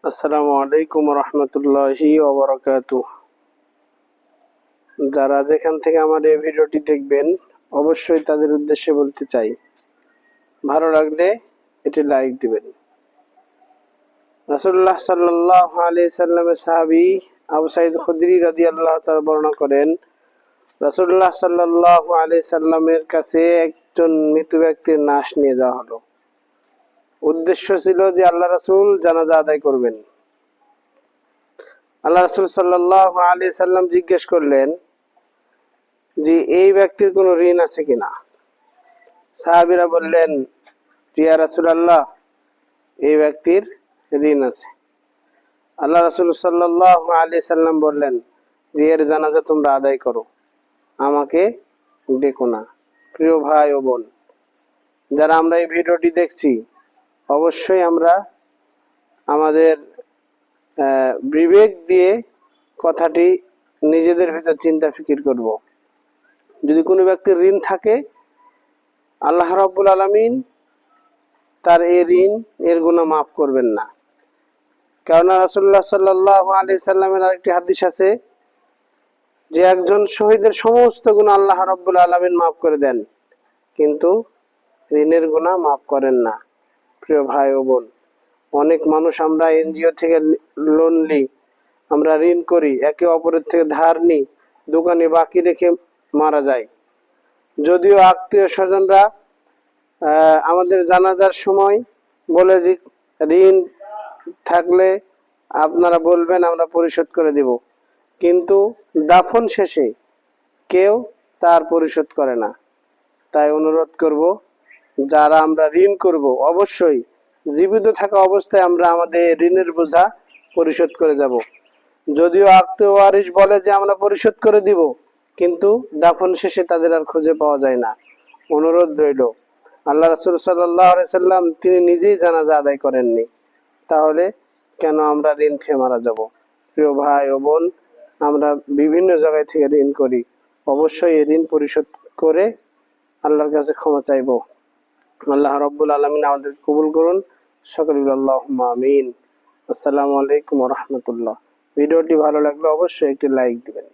আসসালামু আলাইকুম রহমতুল্লাহি ওয়া বারাকাতুহু। যারা যেখান থেকে আমার এই ভিডিওটি দেখবেন অবশ্যই তাদের উদ্দেশ্যে বলতে চাই, ভালো লাগলে এটি লাইক দিবেন। রাসূলুল্লাহ সাল্লাল্লাহু আলাইহি সাল্লামের সাহাবী আবু সাঈদ খুদরি রাদিয়াল্লাহু তাআলা বর্ণনা করেন, রাসূলুল্লাহ সাল্লাল্লাহু আলাইহি সাল্লামের কাছে একজন মৃত ব্যক্তির লাশ নিয়ে যাওয়া হলো। উদ্দেশ্য ছিল যে আল্লাহ রাসূল জানাজা আদায় করবেন। আল্লাহ রাসূল সাল্লাল্লাহু আলাইহি সাল্লাম জিজ্ঞেস করলেন যে এই ব্যক্তির কোনো ঋণ আছে কিনা। সাহাবীরা বললেন, ইয়া রাসূলুল্লাহ, এই ব্যক্তির ঋণ আছে। আল্লাহ রাসূল সাল্লাল্লাহু আলাইহি সাল্লাম বললেন যে এর জানাজা তোমরা আদায় করো, আমাকে ডেকো না। প্রিয় ভাই ও বোন, যারা আমরা এই ভিডিওটি দেখছি, অবশ্যই আমরা আমাদের বিবেক দিয়ে কথাটি নিজেদের ভিতর চিন্তা ফিকির করব। যদি কোনো ব্যক্তির ঋণ থাকে, আল্লাহ রাব্বুল আলামিন তার এই ঋণ এর গুনাহ মাফ করবেন না। কেননা রাসূলুল্লাহ সাল্লাল্লাহু আলাইহি সাল্লামের আরেকটি হাদিস আছে যে একজন শহীদের সমস্ত গুনাহ আল্লাহ রাব্বুল আলামিন মাফ করে দেন, কিন্তু ঋণের গুনাহ মাফ করেন না। প্রিয় ভাই ও বোন, অনেক মানুষ আমরা এনজিও থেকে লোন নিই, আমরা ঋণ করি, একে অপরের থেকে ধার নিই, দোকানে বাকি রেখে মারা যায়। যদিও আত্মীয় স্বজনরা আমাদের জানাজার সময় বলে যে ঋণ থাকলে আপনারা বলবেন, আমরা পরিশোধ করে দিব, কিন্তু দাফন শেষে কেউ তার পরিশোধ করে না। তাই অনুরোধ করব, যারা আমরা ঋণ করব অবশ্যই জীবিত থাকা অবস্থায় আমরা আমাদের ঋণের বোঝা পরিশোধ করে যাব। যদিও আত্মীয় ওয়ারিশ বলে যে আমরা পরিশোধ করে দিব, কিন্তু দাফন শেষে তাদের আর খুঁজে পাওয়া যায় না। অনুরোধ রইল, আল্লাহ রাসূল সাল্লাল্লাহু আলাইহি সাল্লাম তিনি নিজেই জানাজা আদায় করেননি, তাহলে কেন আমরা ঋণ খেয়ে মারা যাব? প্রিয় ভাই ও বোন, আমরা বিভিন্ন জায়গায় থেকে ঋণ করি, অবশ্যই এই ঋণ পরিশোধ করে আল্লাহর কাছে ক্ষমা চাইব। আল্লাহ রাব্বুল আলামিন আমাদের কবুল করুন। সকলে আল্লাহুম্মা আমিন। আসসালামু আলাইকুম ওয়া রাহমাতুল্লাহ। ভিডিওটি ভালো লাগলে অবশ্যই একটি লাইক দিবেন।